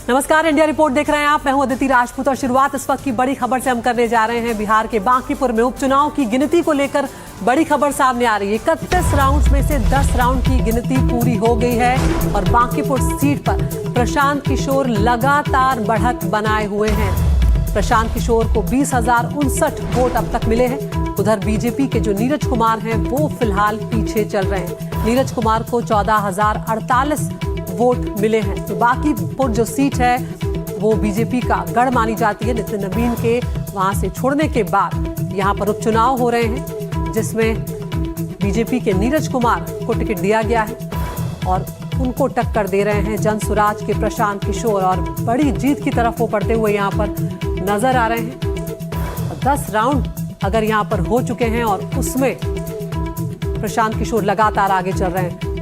नमस्कार, India report देख रहे हैं आप। मैं हूं अदिति राजपूत और शुरुआत इस वक्त की बड़ी खबर से हम करने जा रहे हैं। बिहार के बांकीपुर में उपचुनाव की गिनती को लेकर बड़ी खबर सामने आ रही है। 31 राउंड में से 10 राउंड की गिनती पूरी हो गई है और बांकीपुर सीट पर प्रशांत किशोर लगातार बढ़त बनाए हुए हैं। प्रशांत किशोर को 20,059 वोट अब तक मिले हैं। उधर बीजेपी के जो नीरज कुमार हैं वो फिलहाल पीछे चल रहे हैं। नीरज कुमार को 14,048 वोट मिले हैं। तो बांकीपुर जो सीट है वो बीजेपी का गढ़ मानी जाती है। नितिन नवीन के वहां से छोड़ने के बाद यहां पर उपचुनाव हो रहे हैं, जिसमें बीजेपी के नीरज कुमार को टिकट दिया गया है और उनको टक्कर दे रहे हैं जनसुराज के प्रशांत किशोर और बड़ी जीत की तरफ वो बढ़ते हुए यहां पर नजर आ रहे हैं। 10 राउंड अगर यहां पर हो चुके हैं और उसमें प्रशांत किशोर लगातार आगे चल रहे हैं।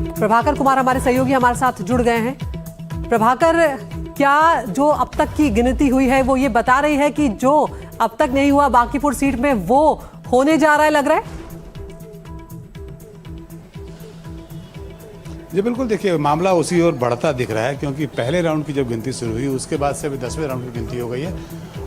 प्रभाकर कुमार हमारे सहयोगी हमारे साथ जुड़ गए हैं। प्रभाकर, क्या जो अब तक की गिनती हुई है वो ये बता रही है कि जो अब तक नहीं हुआ बांकीपुर सीट में वो होने जा रहा है, लग रहा है? जी बिल्कुल, देखिए मामला उसी ओर बढ़ता दिख रहा है, क्योंकि पहले राउंड की जब गिनती शुरू हुई उसके बाद से अभी 10वें राउंड की गिनती हो गई है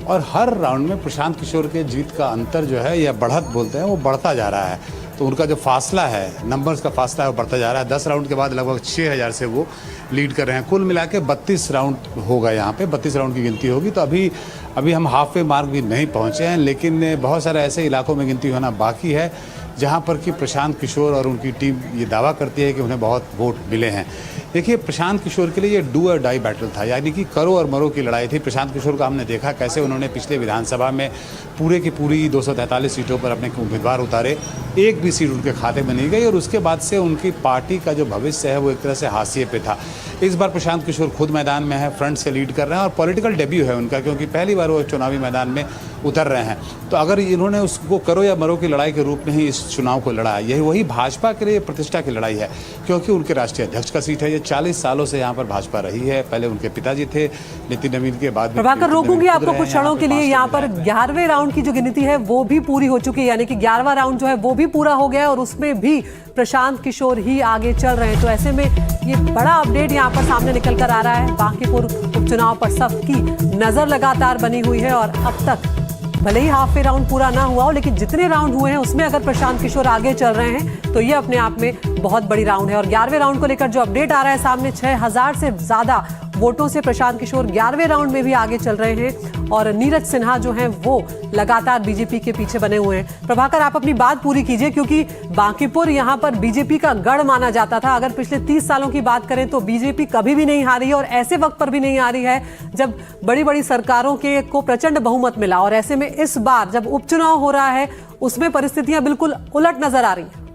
और हर राउंड में प्रशांत किशोर के जीत का अंतर जो है या बढ़त बोलते हैं वो बढ़ता जा रहा है। तो उनका जो फासला है, नंबर्स का फासला है वो बढ़ता जा रहा है। 10 राउंड के बाद लगभग 6,000 से वो लीड कर रहे हैं। कुल मिला के 32 राउंड होगा, यहाँ पे 32 राउंड की गिनती होगी। तो अभी हम हाफ वे मार्क भी नहीं पहुँचे हैं, लेकिन बहुत सारे ऐसे इलाकों में गिनती होना बाकी है जहाँ पर कि प्रशांत किशोर और उनकी टीम ये दावा करती है कि उन्हें बहुत वोट मिले हैं। देखिए, प्रशांत किशोर के लिए ये डू और डाई बैटल था, यानी कि करो और मरो की लड़ाई थी। प्रशांत किशोर का हमने देखा कैसे उन्होंने पिछले विधानसभा में पूरे की पूरी 243 सीटों पर अपने उम्मीदवार उतारे, एक भी सीट उनके खाते में नहीं गई और उसके बाद से उनकी पार्टी का जो भविष्य है वो एक तरह से हाशिए पे था। इस बार प्रशांत किशोर खुद मैदान में है, फ्रंट से लीड कर रहे हैं और पॉलिटिकल डेब्यू है उनका, क्योंकि पहली बार वो चुनावी मैदान में उतर रहे हैं। तो अगर इन्होंने उसको करो या मरो की लड़ाई के रूप में ही इस चुनाव को लड़ा, यही वही भाजपा के लिए प्रतिष्ठा की लड़ाई है, क्योंकि उनके राष्ट्रीय अध्यक्ष का सीट है। ये 40 सालों से यहाँ पर भाजपा रही है। पहले उनके पिताजी थे नितिन नवीन, के बाद प्रभाकर रोकूंगी आपको कुछ क्षणों के लिए। यहाँ पर 11वें राउंड की जो गिनती है वो भी पूरी हो चुकी है, यानी कि 11वां राउंड जो है वो भी पूरा हो गया और उसमें भी प्रशांत किशोर ही आगे चल रहे हैं। तो ऐसे में ये बड़ा अपडेट यहाँ पर सामने निकल कर आ रहा है। बांकीपुर उपचुनाव पर सबकी नजर लगातार बनी हुई है और अब तक भले ही हाफ वे राउंड पूरा ना हुआ हो, लेकिन जितने राउंड हुए हैं उसमें अगर प्रशांत किशोर आगे चल रहे हैं तो ये अपने आप में बहुत बड़ी राउंड है। और 11वें राउंड को लेकर जो अपडेट आ रहा है सामने, 6,000 से ज्यादा वोटों से प्रशांत किशोर 11वें राउंड में भी आगे चल रहे हैं और नीरज सिन्हा जो हैं वो लगातार बीजेपी के पीछे बने हुए हैं। प्रभाकर, आप अपनी बात पूरी कीजिए, क्योंकि बांकीपुर यहाँ पर बीजेपी का गढ़ माना जाता था। अगर पिछले 30 सालों की बात करें तो बीजेपी कभी भी नहीं हारी है और ऐसे वक्त पर भी नहीं हारी है जब बड़ी बड़ी सरकारों के को प्रचंड बहुमत मिला। और ऐसे में इस बार जब उपचुनाव हो रहा है उसमें परिस्थितियां बिल्कुल उलट नजर आ रही हैं।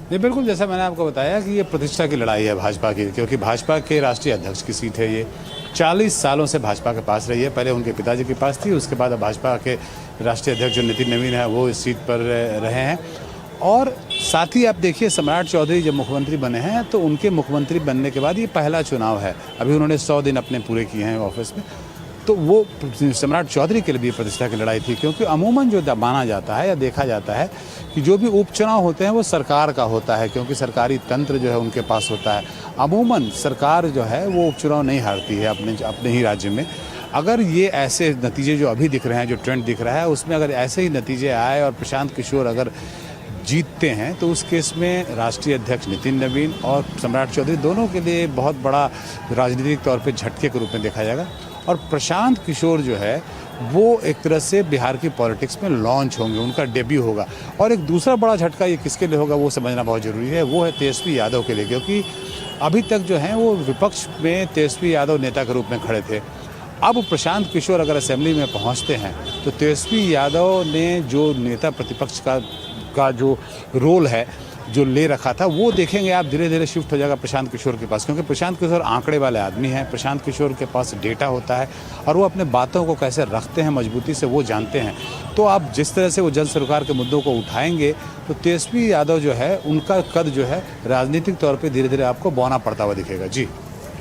ये बिल्कुल, जैसा मैंने आपको बताया कि ये प्रतिष्ठा की लड़ाई है भाजपा की, क्योंकि भाजपा के राष्ट्रीय अध्यक्ष की सीट है। ये 40 सालों से भाजपा के पास रही है। पहले उनके पिताजी के पास थी, उसके बाद अब भाजपा के राष्ट्रीय अध्यक्ष जो नितिन नवीन है वो इस सीट पर रहे हैं। और साथ ही आप देखिए, सम्राट चौधरी जब मुख्यमंत्री बने हैं तो उनके मुख्यमंत्री बनने के बाद ये पहला चुनाव है। अभी उन्होंने 100 दिन अपने पूरे किए हैं ऑफिस में, तो वो सम्राट चौधरी के लिए भी प्रतिष्ठा की लड़ाई थी। क्योंकि अमूमन जो माना जाता है या देखा जाता है कि जो भी उपचुनाव होते हैं वो सरकार का होता है, क्योंकि सरकारी तंत्र जो है उनके पास होता है। अमूमन सरकार जो है वो उपचुनाव नहीं हारती है अपने ही राज्य में। अगर ये ऐसे नतीजे जो अभी दिख रहे हैं, जो ट्रेंड दिख रहा है, उसमें अगर ऐसे ही नतीजे आए और प्रशांत किशोर अगर जीतते हैं तो उस केस में राष्ट्रीय अध्यक्ष नितिन नवीन और सम्राट चौधरी दोनों के लिए बहुत बड़ा राजनीतिक तौर पे झटके के रूप में देखा जाएगा। और प्रशांत किशोर जो है वो एक तरह से बिहार की पॉलिटिक्स में लॉन्च होंगे, उनका डेब्यू होगा। और एक दूसरा बड़ा झटका ये किसके लिए होगा वो समझना बहुत ज़रूरी है, वो है तेजस्वी यादव के लिए, क्योंकि अभी तक जो है वो विपक्ष में तेजस्वी यादव नेता के रूप में खड़े थे। अब प्रशांत किशोर अगर असेंबली में पहुंचते हैं तो तेजस्वी यादव ने जो नेता प्रतिपक्ष का जो रोल है जो ले रखा था वो देखेंगे आप, धीरे धीरे शिफ्ट हो जाएगा प्रशांत किशोर के पास, क्योंकि प्रशांत किशोर आंकड़े वाले आदमी हैं। प्रशांत किशोर के पास डेटा होता है और वो अपने बातों को कैसे रखते हैं मजबूती से वो जानते हैं। तो आप जिस तरह से वो जन सरकार के मुद्दों को उठाएंगे तो तेजस्वी यादव जो है उनका कद जो है राजनीतिक तौर पर धीरे धीरे आपको बौना पड़ता हुआ दिखेगा। जी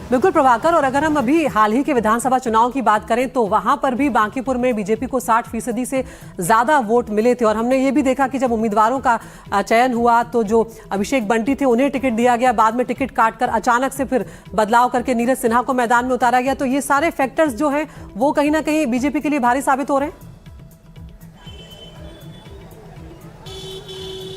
बिल्कुल प्रभाकर, और अगर हम अभी हाल ही के विधानसभा चुनाव की बात करें तो वहां पर भी बांकीपुर में बीजेपी को 60% से ज्यादा वोट मिले थे। और हमने ये भी देखा कि जब उम्मीदवारों का चयन हुआ तो जो अभिषेक बंटी थे उन्हें टिकट दिया गया, बाद में टिकट काटकर अचानक से फिर बदलाव करके नीरज सिन्हा को मैदान में उतारा गया। तो ये सारे फैक्टर्स जो हैं वो कहीं ना कहीं बीजेपी के लिए भारी साबित हो रहे हैं।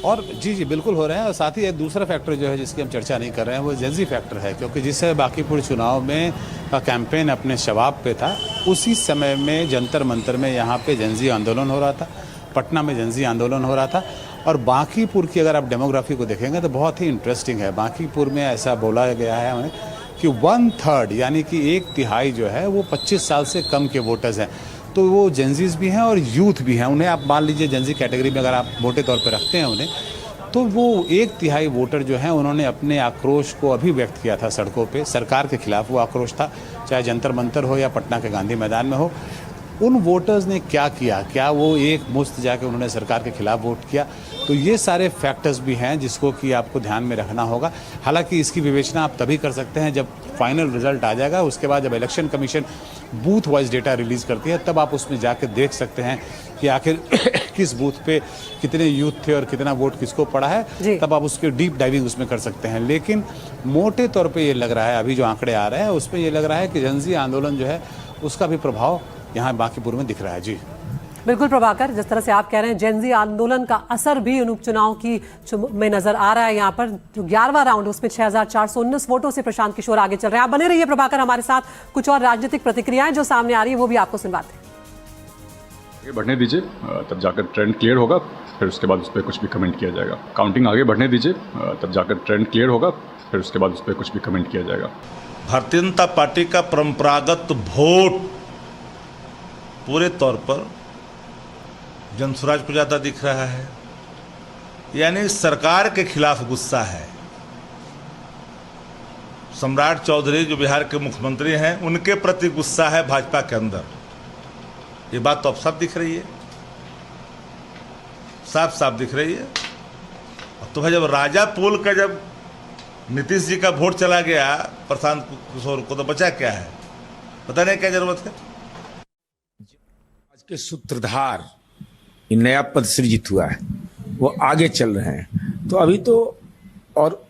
और जी बिल्कुल हो रहे हैं। और साथ ही एक दूसरा फैक्टर जो है जिसकी हम चर्चा नहीं कर रहे हैं वो जेंजी फैक्टर है, क्योंकि जिससे बांकीपुर चुनाव में का कैंपेन अपने शबाब पे था, उसी समय में जंतर मंतर में यहाँ पे जेंजी आंदोलन हो रहा था, पटना में जेंजी आंदोलन हो रहा था। और बांकीपुर की अगर आप डेमोग्राफी को देखेंगे तो बहुत ही इंटरेस्टिंग है। बांकीपुर में ऐसा बोला गया है हमें कि 1/3 यानी कि 1/3 जो है वो 25 साल से कम के वोटर्स हैं। तो वो जेंजीज भी हैं और यूथ भी हैं। उन्हें आप मान लीजिए जेंजी कैटेगरी में अगर आप मोटे तौर पर रखते हैं उन्हें, तो वो 1/3 वोटर जो हैं उन्होंने अपने आक्रोश को अभी व्यक्त किया था सड़कों पे। सरकार के खिलाफ वो आक्रोश था, चाहे जंतर मंतर हो या पटना के गांधी मैदान में हो। उन वोटर्स ने क्या किया, क्या वो एक मुश्त जाके उन्होंने सरकार के खिलाफ वोट किया? तो ये सारे फैक्टर्स भी हैं जिसको कि आपको ध्यान में रखना होगा। हालांकि इसकी विवेचना आप तभी कर सकते हैं जब फाइनल रिजल्ट आ जाएगा। उसके बाद जब election commission booth wise data release करती है तब आप उसमें जाके देख सकते हैं कि आखिर किस बूथ पे कितने यूथ थे और कितना वोट किसको पड़ा है। तब आप उसके डीप डाइविंग उसमें कर सकते हैं। लेकिन मोटे तौर पे ये लग रहा है, अभी जो आंकड़े आ रहे हैं उसमें ये लग रहा है कि जेंजी आंदोलन जो है उसका भी प्रभाव यहाँ बांकीपुर में दिख रहा है। जी बिल्कुल प्रभाकर, जिस तरह से आप कह रहे हैं जेंजी आंदोलन का असर भी उन उपचुनाव की में नजर आ रहा है। यहाँ पर जो 11वां राउंड उसमें 6419 वोटों से प्रशांत किशोर आगे चल रहे हैं। आप बने रहिए प्रभाकर हमारे साथ, कुछ और राजनीतिक प्रतिक्रियाएं जो सामने आ रही है वो भी आपको सुनवाते हैं। बढ़ने दीजिए, तब जाकर ट्रेंड क्लियर होगा, फिर उसके बाद उस पर कुछ भी कमेंट किया जाएगा। काउंटिंग आगे बढ़ने दीजिए, तब जाकर ट्रेंड क्लियर होगा, फिर उसके बाद उस पर कुछ भी कमेंट किया जाएगा। भारतीय जनता पार्टी का परंपरागत वोट पूरे तौर पर जनसुराज को ज़्यादा दिख रहा है, यानी सरकार के खिलाफ गुस्सा है। सम्राट चौधरी जो बिहार के मुख्यमंत्री हैं उनके प्रति गुस्सा है भाजपा के अंदर। ये बात तो अब साफ दिख रही है, साफ साफ दिख रही है। तो भाई जब राजा पुल का जब नीतीश जी का वोट चला गया प्रशांत किशोर को, तो बचा क्या है? पता नहीं क्या जरूरत है। आज के सूत्रधार ये नया पद सृजित हुआ है, वो आगे चल रहे हैं। तो अभी तो और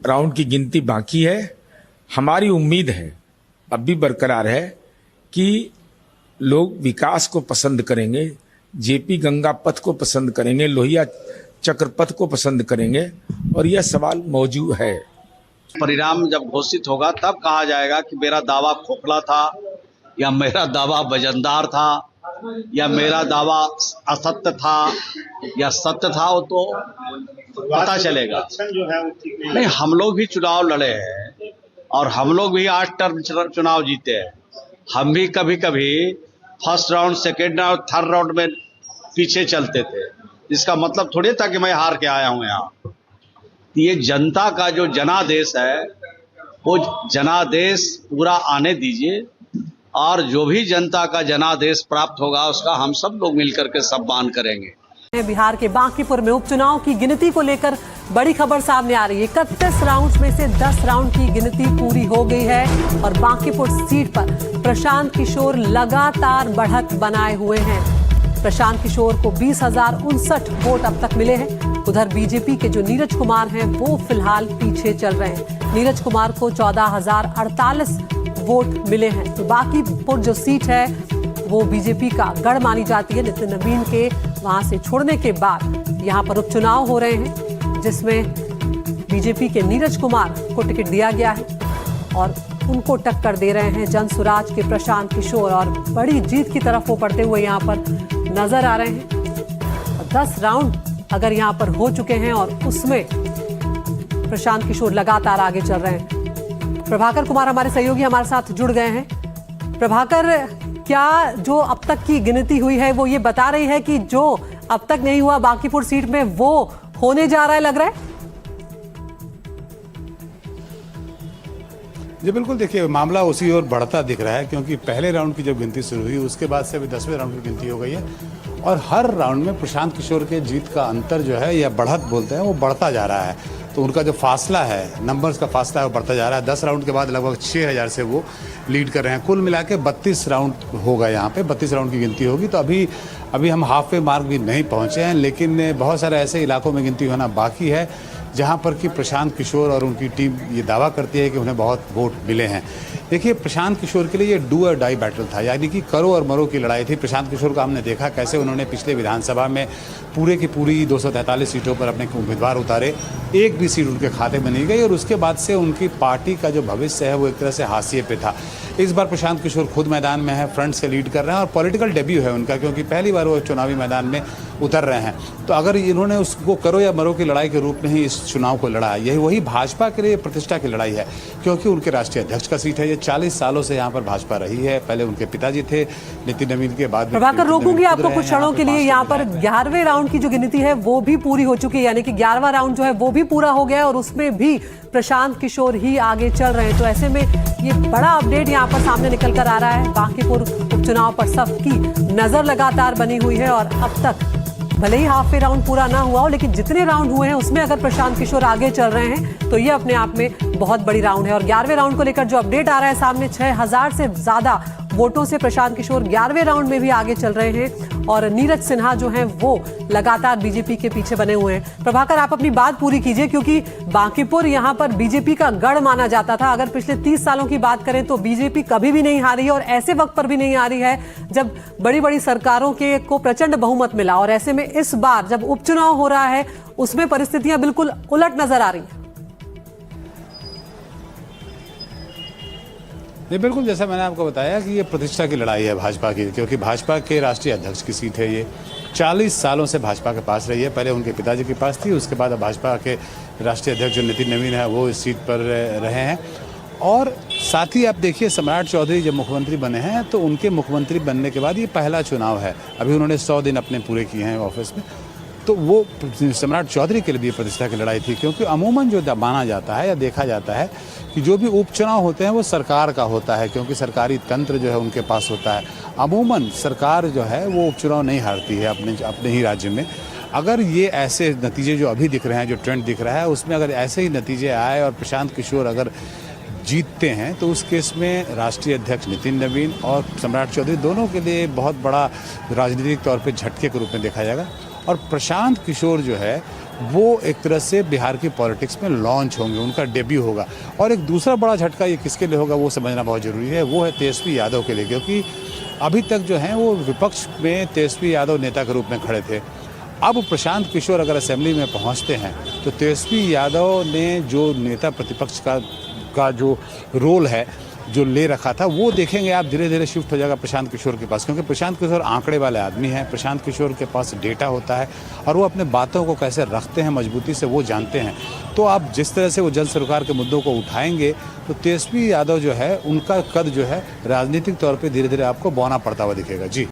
राउंड की गिनती बाकी है। हमारी उम्मीद है, अब भी बरकरार है, कि लोग विकास को पसंद करेंगे, जेपी गंगा पथ को पसंद करेंगे, लोहिया चक्र पथ को पसंद करेंगे, और यह सवाल मौजूद है। परिणाम जब घोषित होगा तब कहा जाएगा कि मेरा दावा खोखला था या मेरा दावा वजनदार था या मेरा दावा असत्य था या सत्य था, वो तो पता चलेगा। नहीं, हम लोग भी चुनाव लड़े हैं और हम लोग भी 8 टर्म चुनाव जीते हैं। हम भी कभी कभी first round, second round, third round में पीछे चलते थे। इसका मतलब थोड़ी था कि मैं हार के आया हूं यहाँ। ये जनता का जो जनादेश है वो जनादेश पूरा आने दीजिए, और जो भी जनता का जनादेश प्राप्त होगा उसका हम सब लोग मिलकर के सम्मान करेंगे। बिहार के बांकीपुर में उपचुनाव की गिनती को लेकर बड़ी खबर सामने आ रही है। 31 राउंड में से 10 राउंड की गिनती पूरी हो गई है और बांकीपुर सीट पर प्रशांत किशोर लगातार बढ़त बनाए हुए हैं। प्रशांत किशोर को 20,059 वोट अब तक मिले हैं। उधर बीजेपी के जो नीरज कुमार हैं वो फिलहाल पीछे चल रहे हैं। नीरज कुमार को 14,048 वोट मिले हैं। तो बांकीपुर जो सीट है वो बीजेपी का गढ़ मानी जाती है। नितिन नवीन के वहां से छोड़ने के बाद यहाँ पर उपचुनाव हो रहे हैं, जिसमें बीजेपी के नीरज कुमार को टिकट दिया गया है और उनको टक्कर दे रहे हैं जनसुराज के प्रशांत किशोर, और बड़ी जीत की तरफ वो बढ़ते हुए यहाँ पर नजर आ रहे हैं। 10 राउंड अगर यहाँ पर हो चुके हैं और उसमें प्रशांत किशोर लगातार आगे चल रहे हैं। प्रभाकर कुमार हमारे सहयोगी हमारे साथ जुड़ गए हैं। प्रभाकर, क्या जो अब तक की गिनती हुई है वो ये बता रही है कि जो अब तक नहीं हुआ बांकीपुर सीट में वो होने जा रहा है, लग रहा है? जी बिल्कुल, देखिए मामला उसी ओर बढ़ता दिख रहा है, क्योंकि पहले राउंड की जब गिनती शुरू हुई उसके बाद से अभी 10वें राउंड की गिनती हो गई है और हर राउंड में प्रशांत किशोर के जीत का अंतर जो है या बढ़त बोलते हैं वो बढ़ता जा रहा है। तो उनका जो फासला है, नंबर्स का फासला है, वो बढ़ता जा रहा है। 10 राउंड के बाद लगभग 6000 से वो लीड कर रहे हैं। कुल मिला के 32 राउंड होगा, यहाँ पे 32 राउंड की गिनती होगी। तो अभी हम हाफ वे मार्क भी नहीं पहुँचे हैं, लेकिन बहुत सारे ऐसे इलाकों में गिनती होना बाकी है जहाँ पर कि प्रशांत किशोर और उनकी टीम ये दावा करती है कि उन्हें बहुत वोट मिले हैं। देखिए, प्रशांत किशोर के लिए ये डू और डाई बैटल था, यानी कि करो और मरो की लड़ाई थी। प्रशांत किशोर का हमने देखा कैसे उन्होंने पिछले विधानसभा में पूरे की पूरी 243 सीटों पर अपने उम्मीदवार उतारे, एक भी सीट उनके खाते में नहीं गई और उसके बाद से उनकी पार्टी का जो भविष्य है वो एक तरह से हाशिए पे था। इस बार प्रशांत किशोर खुद मैदान में है, फ्रंट से लीड कर रहे हैं और पॉलिटिकल डेब्यू है उनका, क्योंकि पहली बार वो चुनावी मैदान में उतर रहे हैं। तो अगर इन्होंने उसको करो या मरो की लड़ाई के रूप में ही इस चुनाव को लड़ा, यही वही भाजपा के लिए प्रतिष्ठा की लड़ाई है, क्योंकि उनके राष्ट्रीय अध्यक्ष का सीट है। ये 40 सालों से यहाँ पर भाजपा रही है। पहले उनके पिताजी थे नितिन नवीन, के बाद प्रभाकर रोकूंगी आपको कुछ क्षणों के लिए। यहाँ पर 11वें राउंड की जो गिनती है वो भी पूरी हो चुकी है, यानी कि 11वां राउंड जो है वो भी पूरा हो गया है और उसमें भी प्रशांत किशोर ही आगे चल रहे हैं। तो ऐसे में ये बड़ा अपडेट यहाँ पर सामने निकल कर आ रहा है। बांकीपुर उपचुनाव पर सबकी नजर लगातार बनी हुई है और अब तक भले ही हाफ वे राउंड पूरा ना हुआ हो, लेकिन जितने राउंड हुए हैं उसमें अगर प्रशांत किशोर आगे चल रहे हैं तो ये अपने आप में बहुत बड़ी राउंड है। और 11वें राउंड को लेकर जो अपडेट आ रहा है सामने, 6000 से ज्यादा वोटों से प्रशांत किशोर 11वें राउंड में भी आगे चल रहे हैं और नीरज सिन्हा जो हैं वो लगातार बीजेपी के पीछे बने हुए हैं। प्रभाकर, आप अपनी बात पूरी कीजिए, क्योंकि बांकीपुर यहाँ पर बीजेपी का गढ़ माना जाता था। अगर पिछले 30 सालों की बात करें तो बीजेपी कभी भी नहीं हारी है और ऐसे वक्त पर भी नहीं हारी है जब बड़ी बड़ी सरकारों को प्रचंड बहुमत मिला। और ऐसे में इस बार जब उपचुनाव हो रहा है उसमें परिस्थितियां बिल्कुल उलट नजर आ रही हैं। नहीं, बिल्कुल जैसा मैंने आपको बताया कि ये प्रतिष्ठा की लड़ाई है भाजपा की, क्योंकि भाजपा के राष्ट्रीय अध्यक्ष की सीट है। ये 40 सालों से भाजपा के पास रही है। पहले उनके पिताजी के पास थी, उसके बाद अब भाजपा के राष्ट्रीय अध्यक्ष जो नितिन नवीन है वो इस सीट पर रहे हैं। और साथ ही आप देखिए, सम्राट चौधरी जब मुख्यमंत्री बने हैं तो उनके मुख्यमंत्री बनने के बाद ये पहला चुनाव है। अभी उन्होंने 100 दिन अपने पूरे किए हैं ऑफिस में, तो वो सम्राट चौधरी के लिए भी प्रतिष्ठा की लड़ाई थी, क्योंकि अमूमन जो माना जाता है या देखा जाता है कि जो भी उपचुनाव होते हैं वो सरकार का होता है, क्योंकि सरकारी तंत्र जो है उनके पास होता है। अमूमन सरकार जो है वो उपचुनाव नहीं हारती है अपने ही राज्य में। अगर ये ऐसे नतीजे जो अभी दिख रहे हैं, जो ट्रेंड दिख रहा है, उसमें अगर ऐसे ही नतीजे आए और प्रशांत किशोर अगर जीतते हैं तो उस केस में राष्ट्रीय अध्यक्ष नितिन नवीन और सम्राट चौधरी दोनों के लिए बहुत बड़ा राजनीतिक तौर पे झटके के रूप में देखा जाएगा। और प्रशांत किशोर जो है वो एक तरह से बिहार की पॉलिटिक्स में लॉन्च होंगे, उनका डेब्यू होगा। और एक दूसरा बड़ा झटका ये किसके लिए होगा वो समझना बहुत ज़रूरी है, वो है तेजस्वी यादव के लिए, क्योंकि अभी तक जो हैं वो विपक्ष में तेजस्वी यादव नेता के रूप में खड़े थे। अब प्रशांत किशोर अगर असेंबली में पहुंचते हैं तो तेजस्वी यादव ने जो नेता प्रतिपक्ष का जो रोल है जो ले रखा था वो देखेंगे आप, धीरे धीरे शिफ्ट हो जाएगा प्रशांत किशोर के पास, क्योंकि प्रशांत किशोर आंकड़े वाले आदमी हैं। प्रशांत किशोर के पास डेटा होता है और वो अपने बातों को कैसे रखते हैं मजबूती से वो जानते हैं। तो आप जिस तरह से वो जन सरकार के मुद्दों को उठाएंगे तो तेजस्वी यादव जो है उनका कद जो है राजनीतिक तौर पर धीरे धीरे आपको बौना पड़ता हुआ दिखेगा। जी।